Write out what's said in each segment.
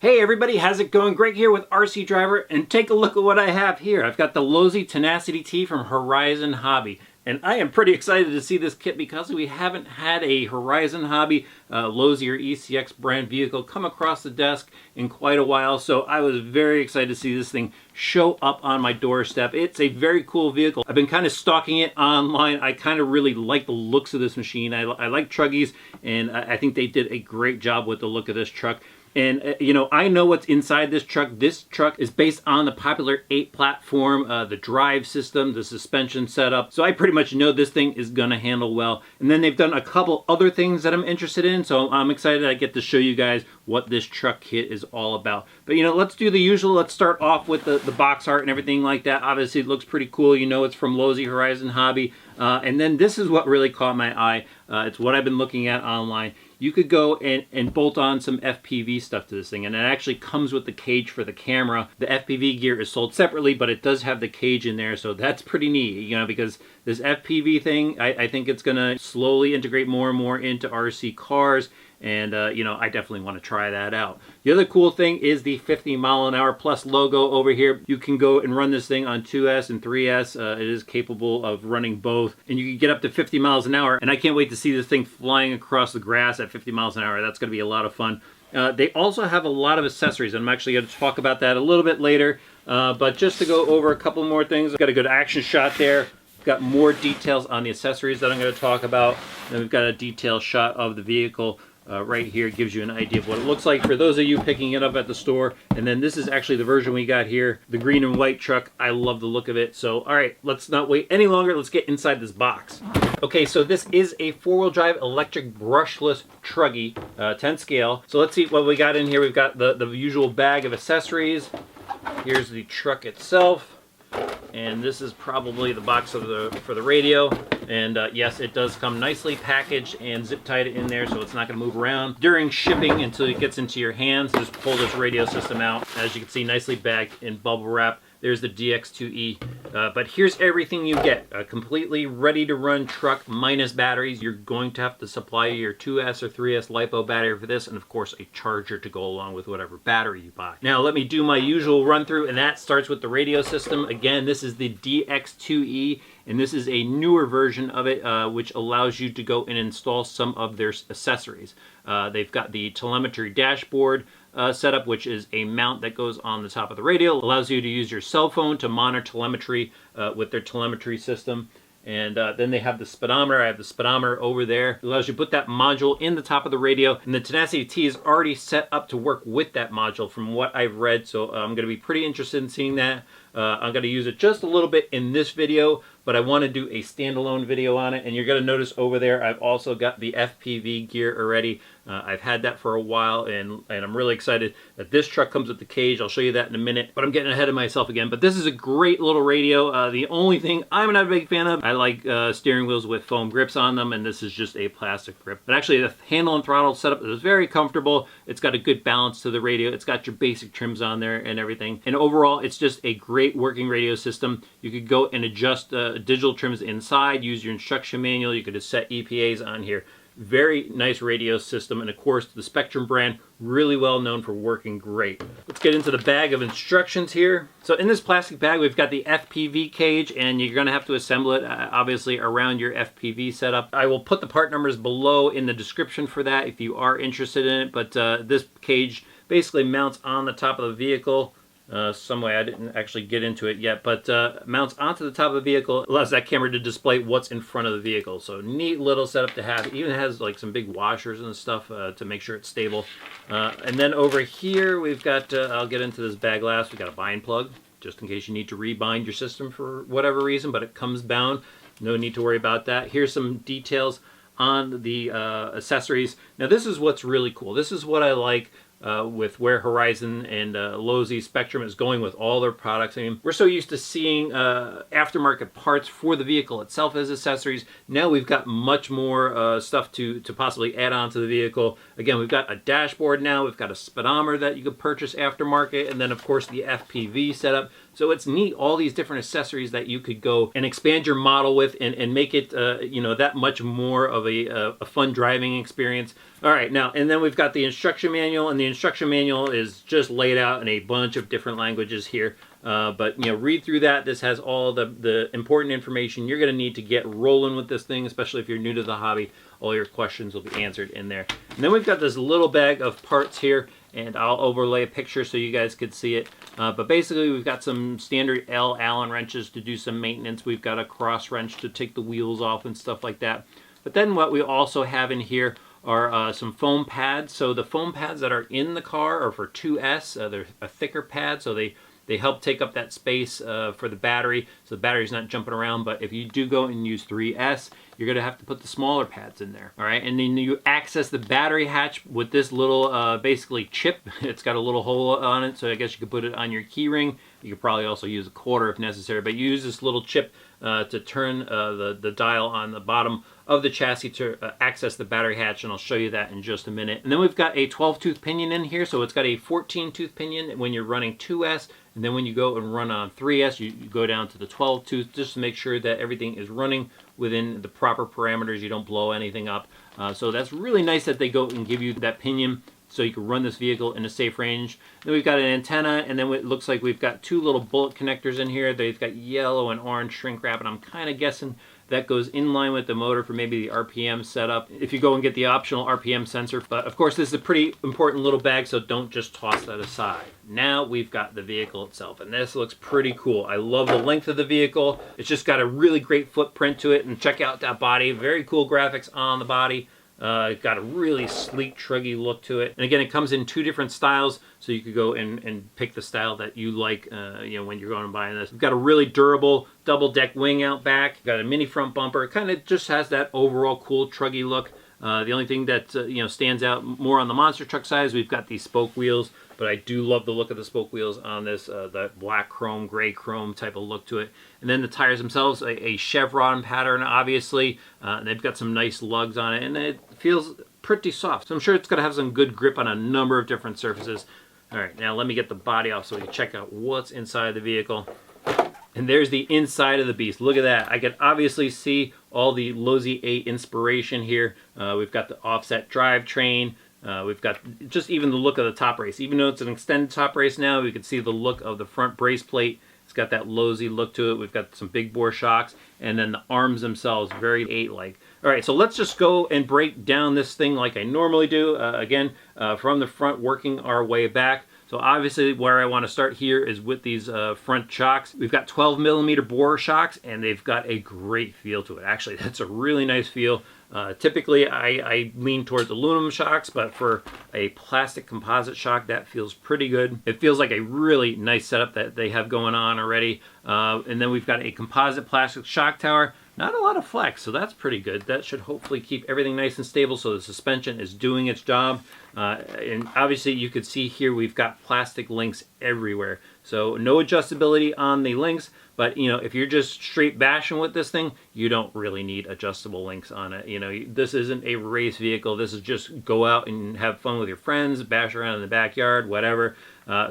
Hey everybody, how's it going? Greg here with RC Driver, and take a look at what I have here. I've got the Losi Tenacity-T from Horizon Hobby, and I am pretty excited to see this kit because we haven't had a Horizon Hobby Losi or ECX brand vehicle come across the desk in quite a while, so I was very excited to see this thing show up on my doorstep. It's a very cool vehicle. I've been kind of stalking it online. I kind of really like the looks of this machine. I like Truggys, and I think they did a great job with the look of this truck. And, you know, I know what's inside this truck. This truck is based on the popular 8 platform, the drive system, the suspension setup. So I pretty much know this thing is going to handle well. And then they've done a couple other things that I'm interested in. So I'm excited I get to show you guys what this truck kit is all about. But, you know, let's do the usual. Let's start off with the box art and everything like that. Obviously, it looks pretty cool. You know, it's from Losi Horizon Hobby. And then this is what really caught my eye. It's what I've been looking at online. You could go and bolt on some FPV stuff to this thing, and it actually comes with the cage for the camera. The FPV gear is sold separately, but it does have the cage in there, so that's pretty neat, you know, because this FPV thing, I think it's going to slowly integrate more and more into RC cars, and, you know, I definitely want to try that out. The other cool thing is the 50-mile-an-hour plus logo over here. You can go and run this thing on 2S and 3S. It is capable of running both, and you can get up to 50 miles an hour, and I can't wait to see this thing flying across the grass at 50 miles an hour. That's going to be a lot of fun. They also have a lot of accessories, and I'm actually going to talk about that a little bit later, but just to go over a couple more things, I've got a good action shot there. We've got more details on the accessories that I'm going to talk about, and we've got a detailed shot of the vehicle. Right here, it gives you an idea of what it looks like for those of you picking it up at the store. And then this is actually the version we got here, the green and white truck. I love the look of it. So, all right, let's not wait any longer. Let's get inside this box. Okay, so this is a 4-wheel-drive electric brushless Truggy, 10 scale. So let's see what we got in here. We've got the usual bag of accessories. Here's the truck itself. And this is probably the box of for the radio. And yes, it does come nicely packaged and zip tied in there, so it's not going to move around during shipping until it gets into your hands. Just pull this radio system out. As you can see, nicely bagged in bubble wrap. There's the DX2E. But here's everything you get. A completely ready-to-run truck minus batteries. You're going to have to supply your 2S or 3S LiPo battery for this, and of course a charger to go along with whatever battery you buy. Now let me do my usual run-through, and that starts with the radio system. Again, this is the DX2E, and this is a newer version of it, which allows you to go and install some of their accessories. They've got the telemetry dashboard setup, which is a mount that goes on the top of the radio. It allows you to use your cell phone to monitor telemetry with their telemetry system. And then they have the speedometer. I have the speedometer over there. It allows you to put that module in the top of the radio. And the Tenacity-T is already set up to work with that module from what I've read. So I'm going to be pretty interested in seeing that. I'm going to use it just a little bit in this video, but I want to do a standalone video on it. And you're going to notice over there, I've also got the FPV gear already. I've had that for a while, and I'm really excited that this truck comes with the cage. I'll show you that in a minute, but I'm getting ahead of myself again. But this is a great little radio. The only thing I'm not a big fan of, I like steering wheels with foam grips on them, and this is just a plastic grip. But actually, the handle and throttle setup is very comfortable. It's got a good balance to the radio. It's got your basic trims on there and everything. And overall, it's just a great working radio system. You could go and adjust digital trims inside, use your instruction manual. You could just set EPAs on here. Very nice radio system, and of course the Spektrum brand, really well known for working great. Let's get into the bag of instructions here. So in this plastic bag we've got the FPV cage, and you're going to have to assemble it obviously around your FPV setup. I will put the part numbers below in the description for that if you are interested in it, but this cage basically mounts on the top of the vehicle. Some way I didn't actually get into it yet, but mounts onto the top of the vehicle, allows that camera to display what's in front of the vehicle. So neat little setup to have. It even has like some big washers and stuff to make sure it's stable. And then over here we've got, I'll get into this bag last, we've got a bind plug, just in case you need to rebind your system for whatever reason, but it comes bound. No need to worry about that. Here's some details on the accessories. Now this is what's really cool. This is what I like with where Horizon and Losi Spektrum is going with all their products. I mean, we're so used to seeing aftermarket parts for the vehicle itself as accessories. Now we've got much more stuff to possibly add on to the vehicle. Again, we've got a dashboard now. We've got a speedometer that you could purchase aftermarket, and then of course the FPV setup. So it's neat, all these different accessories that you could go and expand your model with and make it, you know, that much more of a fun driving experience. All right, now, and then we've got the instruction manual, and the instruction manual is just laid out in a bunch of different languages here. But, you know, read through that. This has all the important information you're going to need to get rolling with this thing, especially if you're new to the hobby. All your questions will be answered in there. And then we've got this little bag of parts here, and I'll overlay a picture so you guys could see it. But basically, we've got some standard Allen wrenches to do some maintenance. We've got a cross wrench to take the wheels off and stuff like that. But then what we also have in here are some foam pads. So the foam pads that are in the car are for 2S. They're a thicker pad, so they help take up that space for the battery, so the battery's not jumping around. But if you do go and use 3S, you're going to have to put the smaller pads in there. All right, and then you access the battery hatch with this little basically chip. It's got a little hole on it, so I guess you could put it on your key ring. You could probably also use a quarter if necessary, but you use this little chip to turn the dial on the bottom of the chassis to access the battery hatch, and I'll show you that in just a minute. And then we've got a 12-tooth pinion in here, so it's got a 14-tooth pinion when you're running 2S, and then when you go and run on 3S, you go down to the 12-tooth just to make sure that everything is running within the proper parameters. You don't blow anything up. So that's really nice that they go and give you that pinion so you can run this vehicle in a safe range. Then we've got an antenna, and then it looks like we've got two little bullet connectors in here. They've got yellow and orange shrink wrap, and I'm kind of guessing that goes in line with the motor for maybe the RPM setup if you go and get the optional RPM sensor. But of course, this is a pretty important little bag, so don't just toss that aside. Now we've got the vehicle itself, and this looks pretty cool. I love the length of the vehicle. It's just got a really great footprint to it, and check out that body. Very cool graphics on the body. It's got a really sleek, truggy look to it. And again, it comes in two different styles, so you could go and pick the style that you like you know, when you're going and buying this. We've got a really durable double-deck wing out back. Got a mini front bumper. It kind of just has that overall cool, truggy look. The only thing that you know, stands out more on the monster truck side is we've got these spoke wheels, but I do love the look of the spoke wheels on this, that black chrome, gray chrome type of look to it. And then the tires themselves, a chevron pattern, obviously. And they've got some nice lugs on it, and it feels pretty soft. So I'm sure it's going to have some good grip on a number of different surfaces. All right, now let me get the body off so we can check out what's inside the vehicle. And there's the inside of the beast. Look at that. I can obviously see all the Losi 8 inspiration here. We've got the offset drivetrain. We've got just even the look of the top race. Even though it's an extended top race now, we can see the look of the front brace plate. It's got that Losi look to it. We've got some big bore shocks, and then the arms themselves, very 8-like. All right, so let's just go and break down this thing like I normally do. Again, from the front, working our way back. So obviously where I want to start here is with these front shocks. We've got 12mm bore shocks, and they've got a great feel to it. Actually, that's a really nice feel. Typically, I lean towards aluminum shocks, but for a plastic composite shock, that feels pretty good. It feels like a really nice setup that they have going on already. And then we've got a composite plastic shock tower. Not a lot of flex, so that's pretty good. That should hopefully keep everything nice and stable so the suspension is doing its job. And obviously you could see here we've got plastic links everywhere. So no adjustability on the links, but you know, if you're just straight bashing with this thing, you don't really need adjustable links on it. You know, this isn't a race vehicle. This is just go out and have fun with your friends, bash around in the backyard, whatever.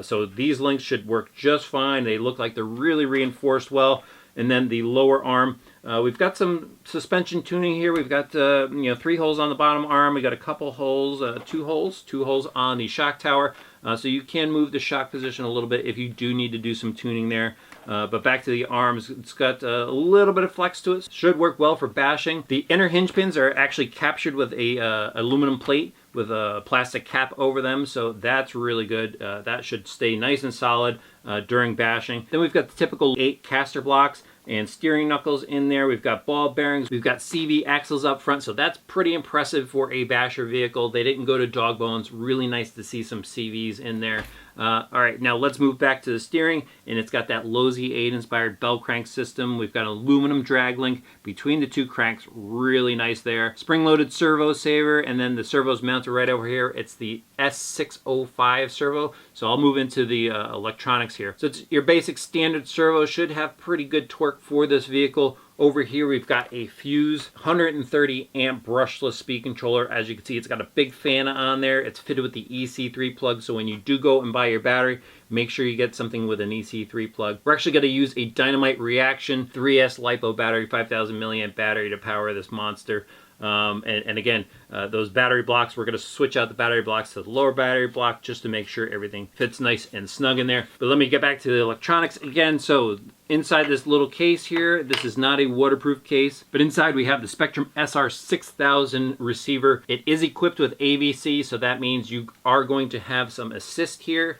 So these links should work just fine. They look like they're really reinforced well. And then the lower arm, we've got some suspension tuning here. We've got you know, 3 holes on the bottom arm. We got a couple holes, 2 holes on the shock tower. So you can move the shock position a little bit if you do need to do some tuning there. But back to the arms, it's got a little bit of flex to it. Should work well for bashing. The inner hinge pins are actually captured with a aluminum plate with a plastic cap over them, so that's really good. That should stay nice and solid during bashing. Then we've got the typical 8 caster blocks and steering knuckles in there. We've got ball bearings. We've got CV axles up front, so that's pretty impressive for a basher vehicle. They didn't go to dog bones. Really nice to see some CVs in there. All right, now let's move back to the steering, and it's got that Losi 8 inspired bell crank system. We've got an aluminum drag link between the 2 cranks, really nice there. Spring-loaded servo saver, and then the servo's mounted right over here. It's the S605 servo, so I'll move into the electronics here. So it's your basic standard servo. Should have pretty good torque for this vehicle. Over here we've got a Fuse 130 amp brushless speed controller. As you can see, it's got a big fan on there. It's fitted with the EC3 plug, so when you do go and buy your battery, make sure you get something with an EC3 plug. We're actually going to use a Dynamite Reaction 3S LiPo battery, 5000 milliamp battery to power this monster. And again, those battery blocks, we're going to switch out the battery blocks to the lower battery block just to make sure everything fits nice and snug in there. But let me get back to the electronics again. So inside this little case here, this is not a waterproof case, but inside we have the Spektrum SR6000 receiver. It is equipped with AVC, so that means you are going to have some assist here.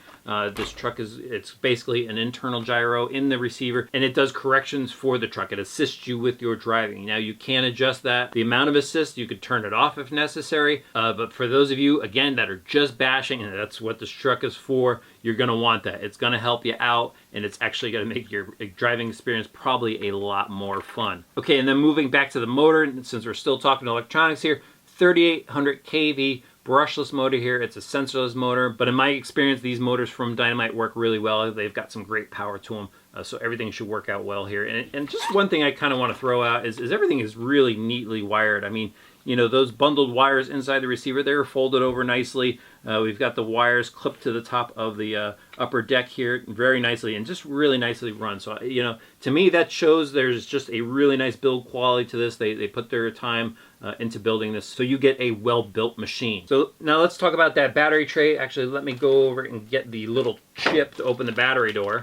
This truck it's basically an internal gyro in the receiver, and it does corrections for the truck. It assists you with your driving. Now you can adjust that. The amount of assist, you could turn it off if necessary, but for those of you, again, that are just bashing, and that's what this truck is for, you're going to want that. It's going to help you out, and it's actually going to make your driving experience probably a lot more fun. Okay, and then moving back to the motor, since we're still talking electronics here, 3800 kV brushless motor here. It's a sensorless motor, but in my experience, these motors from Dynamite work really well. They've got some great power to them, so everything should work out well here. And just one thing I kind of want to throw out is everything is really neatly wired. I mean, you know, those bundled wires inside the receiver, they're folded over nicely. We've got the wires clipped to the top of the upper deck here very nicely, and just really nicely run. So, you know, to me, that shows there's just a really nice build quality to this. They put their time into building this, so you get a well-built machine. So now let's talk about that battery tray. Actually, let me go over and get the little chip to open the battery door.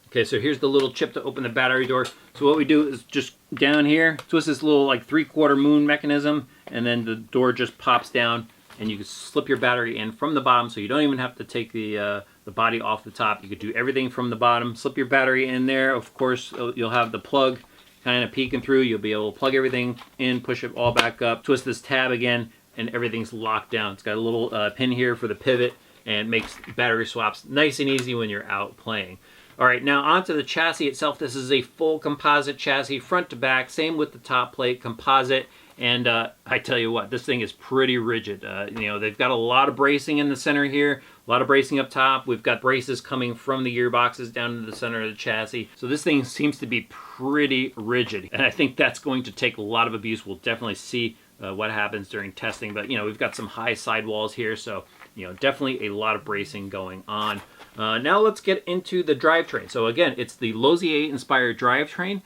Okay, so here's the little chip to open the battery door. So what we do is just down here, twist this little like 3/4 moon mechanism, and then the door just pops down, and you can slip your battery in from the bottom, so you don't even have to take the body off the top. You could do everything from the bottom. Slip your battery in there. Of course, you'll have the plug kind of peeking through. You'll be able to plug everything in, push it all back up, twist this tab again, and everything's locked down. It's got a little pin here for the pivot, and makes battery swaps nice and easy when you're out playing. All right, now onto the chassis itself. This is a full composite chassis, front to back, same with the top plate, composite. And I tell you what, this thing is pretty rigid. You know, they've got a lot of bracing in the center here, a lot of bracing up top. We've got braces coming from the gearboxes down to the center of the chassis. So this thing seems to be pretty rigid. And I think that's going to take a lot of abuse. We'll definitely see what happens during testing. But, you know, we've got some high sidewalls here. So, you know, definitely a lot of bracing going on. Now let's get into the drivetrain. So again, it's the Losi 8 inspired drivetrain.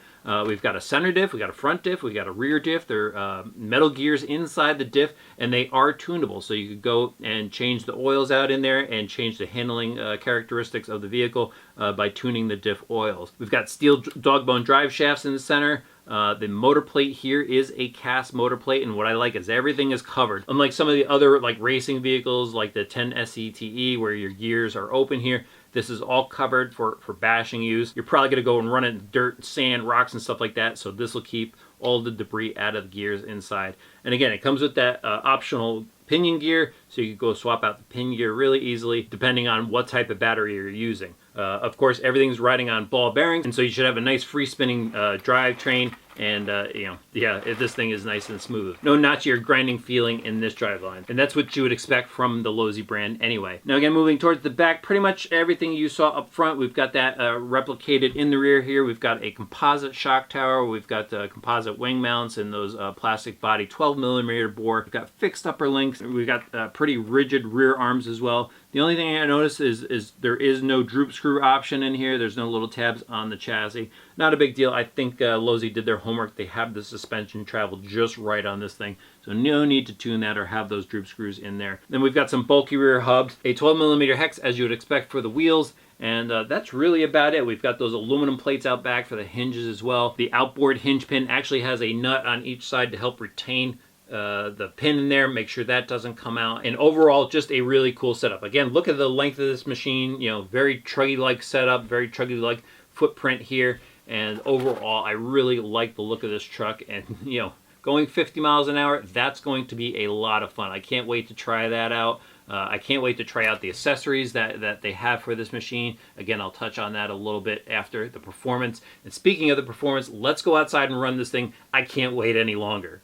We've got a center diff, we got a front diff, we got a rear diff. They're metal gears inside the diff, and they are tunable. So you could go and change the oils out in there and change the handling characteristics of the vehicle by tuning the diff oils. We've got steel dog bone drive shafts in the center. The motor plate here is a cast motor plate, and what I like is everything is covered. Unlike some of the other like racing vehicles like the 10SE-TE where your gears are open here, this is all covered for bashing use. You're probably going to go and run it in dirt, sand, rocks, and stuff like that, so this will keep all the debris out of the gears inside. And again, it comes with that optional pinion gear, so you can go swap out the pinion gear really easily depending on what type of battery you're using. Of course, everything's riding on ball bearings, and so you should have a nice free spinning drivetrain. And, you know, yeah, this thing is nice and smooth. No notchy or grinding feeling in this driveline. And that's what you would expect from the Losi brand anyway. Now, again, moving towards the back, pretty much everything you saw up front, we've got that replicated in the rear here. We've got a composite shock tower. We've got composite wing mounts and those plastic body 12mm bore. We've got fixed upper links. We've got pretty rigid rear arms as well. The only thing I noticed is there is no droop screw option in here. There's no little tabs on the chassis. Not a big deal. I think Losi did their homework. They have the suspension travel just right on this thing. So no need to tune that or have those droop screws in there. Then we've got some bulky rear hubs, a 12mm hex as you would expect for the wheels. And that's really about it. We've got those aluminum plates out back for the hinges as well. The outboard hinge pin actually has a nut on each side to help retain the pin in there, make sure that doesn't come out. And overall, just a really cool setup. Again, look at the length of this machine, you know, very Truggy-like setup, very Truggy-like footprint here. And overall, I really like the look of this truck. And, you know, going 50 miles an hour, that's going to be a lot of fun. I can't wait to try that out. I can't wait to try out the accessories that they have for this machine. Again, I'll touch on that a little bit after the performance. And speaking of the performance, let's go outside and run this thing. I can't wait any longer.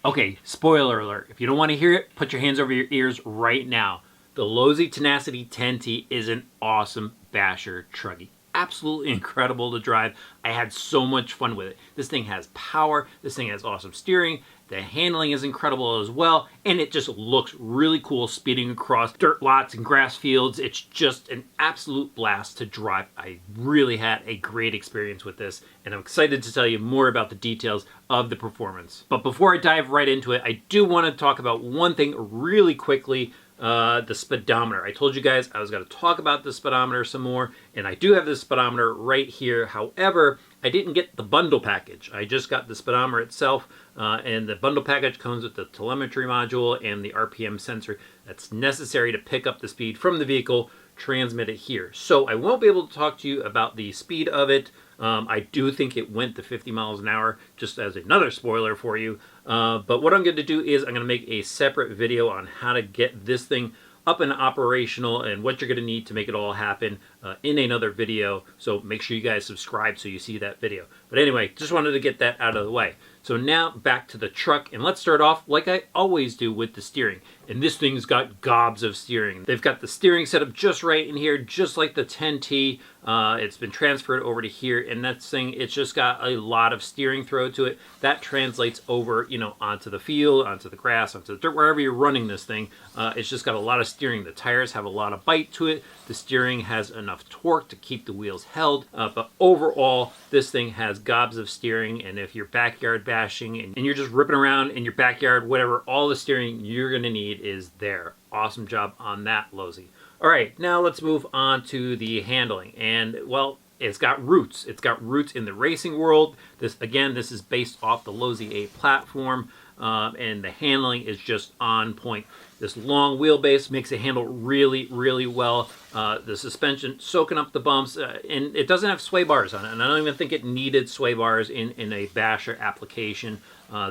Okay, spoiler alert. If you don't want to hear it, put your hands over your ears right now. The Losi Tenacity-T is an awesome basher truggy. Absolutely incredible to drive. I had so much fun with it. This thing has power. This thing has awesome steering. The handling is incredible as well. And it just looks really cool speeding across dirt lots and grass fields. It's just an absolute blast to drive. I really had a great experience with this. And I'm excited to tell you more about the details of the performance. But before I dive right into it, I do want to talk about one thing really quickly. The speedometer. I told you guys I was going to talk about the speedometer some more, and I do have the speedometer right here. However, I didn't get the bundle package. I just got the speedometer itself, and the bundle package comes with the telemetry module and the RPM sensor that's necessary to pick up the speed from the vehicle, transmit it here. So I won't be able to talk to you about the speed of it. I do think it went to 50 miles an hour, just as another spoiler for you. But what I'm going to do is I'm going to make a separate video on how to get this thing up and operational and what you're going to need to make it all happen in another video. So make sure you guys subscribe so you see that video. But anyway, just wanted to get that out of the way. So now back to the truck, and let's start off like I always do with the steering. And this thing's got gobs of steering. They've got the steering set up just right in here, just like the 10T. It's been transferred over to here, and that thing, it's just got a lot of steering throw to it. That translates over, you know, onto the field, onto the grass, onto the dirt, wherever you're running this thing. It's just got a lot of steering. The tires have a lot of bite to it. The steering has enough torque to keep the wheels held. But overall, this thing has gobs of steering, and if you're backyard bashing and you're just ripping around in your backyard, whatever, all the steering you're going to need is there. Awesome job on that, Losi. All right, now let's move on to the handling. And, well, it's got roots. It's got roots in the racing world. This is based off the Losi A platform, and the handling is just on point. This long wheelbase makes it handle really, really well. The suspension soaking up the bumps, and it doesn't have sway bars on it, and I don't even think it needed sway bars in a basher application.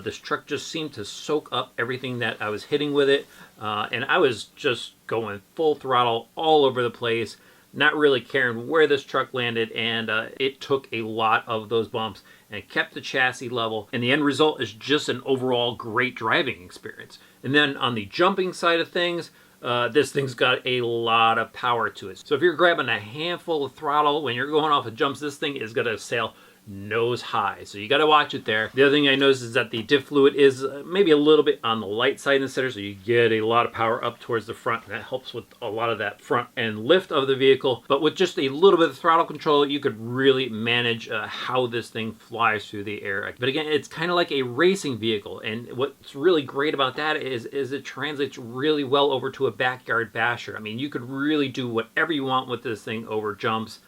This truck just seemed to soak up everything that I was hitting with it, and I was just going full throttle all over the place, not really caring where this truck landed, and it took a lot of those bumps and kept the chassis level, and the end result is just an overall great driving experience. And then on the jumping side of things, this thing's got a lot of power to it. So if you're grabbing a handful of throttle when you're going off of jumps, this thing is going to sail nose high. So you got to watch it there. The other thing I noticed is that the diff fluid is maybe a little bit on the light side in the center, so you get a lot of power up towards the front, and that helps with a lot of that front end lift of the vehicle. But with just a little bit of throttle control, you could really manage how this thing flies through the air. But again, it's kind of like a racing vehicle, and what's really great about that is it translates really well over to a backyard basher. I mean, you could really do whatever you want with this thing over jumps.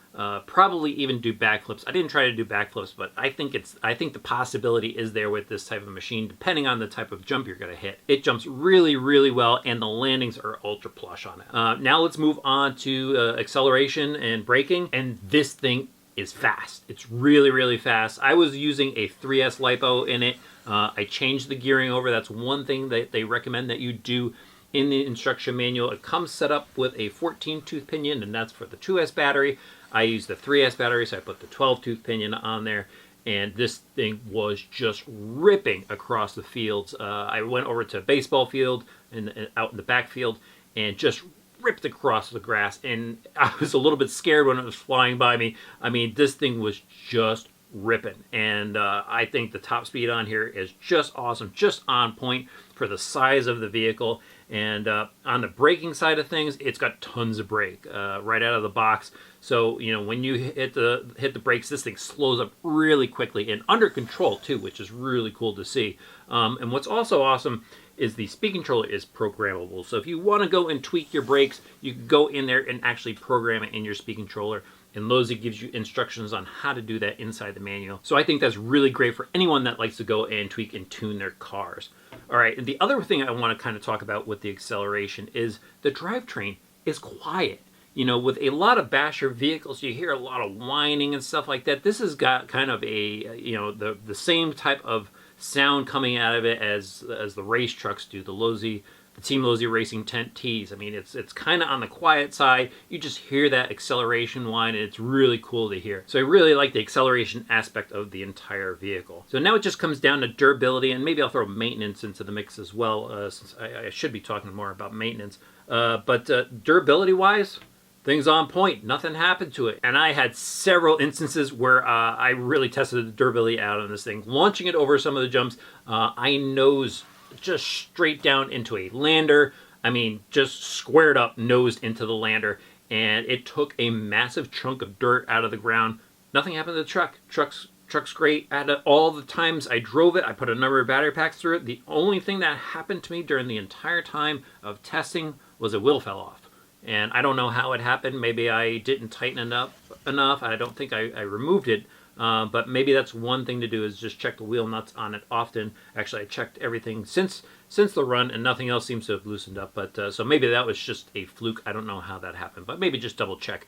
Probably even do backflips. I didn't try to do backflips, but I think the possibility is there with this type of machine, depending on the type of jump you're going to hit. It jumps really, really well, and the landings are ultra plush on it. Now let's move on to acceleration and braking, and this thing is fast. It's really, really fast. I was using a 3S LiPo in it. I changed the gearing over. That's one thing that they recommend that you do in the instruction manual. It comes set up with a 14-tooth pinion, and that's for the 2S battery. I used the 3S battery, so I put the 12-tooth pinion on there, and this thing was just ripping across the fields. I went over to a baseball field and out in the backfield and just ripped across the grass, and I was a little bit scared when it was flying by me. I mean, this thing was just ripping, and I think the top speed on here is just awesome, just on point for the size of the vehicle. And on the braking side of things, it's got tons of brake right out of the box. So, you know, when you hit the brakes, this thing slows up really quickly and under control too, which is really cool to see. And what's also awesome is the speed controller is programmable. So if you want to go and tweak your brakes, you can go in there and actually program it in your speed controller. And Losi gives you instructions on how to do that inside the manual. So I think that's really great for anyone that likes to go and tweak and tune their cars. All right, and the other thing I want to kind of talk about with the acceleration is the drivetrain is quiet. You know, with a lot of basher vehicles, you hear a lot of whining and stuff like that. This has got kind of a, you know, the same type of sound coming out of it as the race trucks do, the Losi the Team Losi Racing 10Ts. I mean, it's kind of on the quiet side. You just hear that acceleration whine, and it's really cool to hear. So I really like the acceleration aspect of the entire vehicle. So now it just comes down to durability, and maybe I'll throw maintenance into the mix as well, since I should be talking more about maintenance. But durability-wise, things on point. Nothing happened to it. And I had several instances where I really tested the durability out on this thing. Launching it over some of the jumps, I nosed just straight down into a lander. I mean, just squared up, nosed into the lander. And it took a massive chunk of dirt out of the ground. Nothing happened to the truck. Truck's great. At all the times I drove it, I put a number of battery packs through it. The only thing that happened to me during the entire time of testing was a wheel fell off. And I don't know how it happened. Maybe I didn't tighten it up enough. I don't think I removed it. But maybe that's one thing to do, is just check the wheel nuts on it often. Actually, I checked everything since the run, and nothing else seems to have loosened up. But so maybe that was just a fluke. I don't know how that happened. But maybe just double check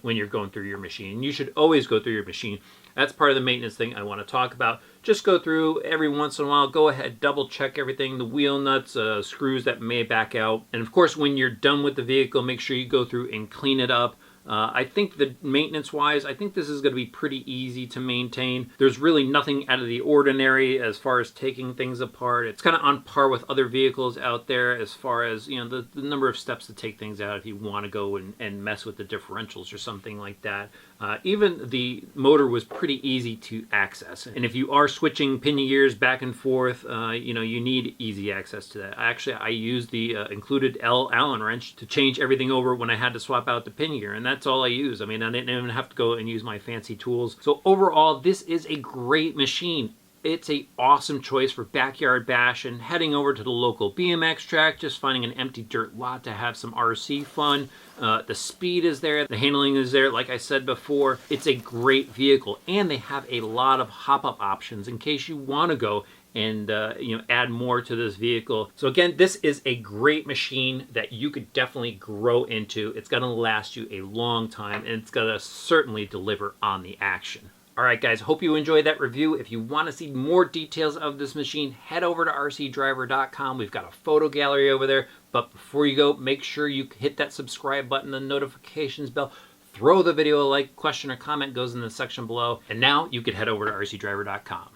when you're going through your machine. You should always go through your machine. That's part of the maintenance thing I want to talk about. Just go through every once in a while. Go ahead, double check everything. The wheel nuts, screws that may back out. And of course, when you're done with the vehicle, make sure you go through and clean it up. I think that maintenance-wise, I think this is going to be pretty easy to maintain. There's really nothing out of the ordinary as far as taking things apart. It's kind of on par with other vehicles out there as far as, you know, the number of steps to take things out if you want to go and mess with the differentials or something like that. Even the motor was pretty easy to access. And if you are switching pinion gears back and forth, you know, you need easy access to that. Actually, I used the included Allen wrench to change everything over when I had to swap out the pinion gear, and that's all I use. I mean, I didn't even have to go and use my fancy tools. So overall, this is a great machine. It's a awesome choice for backyard bash and heading over to the local BMX track, just finding an empty dirt lot to have some RC fun. The speed is there, the handling is there, like I said before. It's a great vehicle, and they have a lot of hop-up options in case you want to go and you know, add more to this vehicle. So again, this is a great machine that you could definitely grow into. It's going to last you a long time, and it's going to certainly deliver on the action. Alright guys, hope you enjoyed that review. If you want to see more details of this machine, head over to rcdriver.com. We've got a photo gallery over there. But before you go, make sure you hit that subscribe button, the notifications bell. Throw the video a like, question or comment goes in the section below. And now you can head over to rcdriver.com.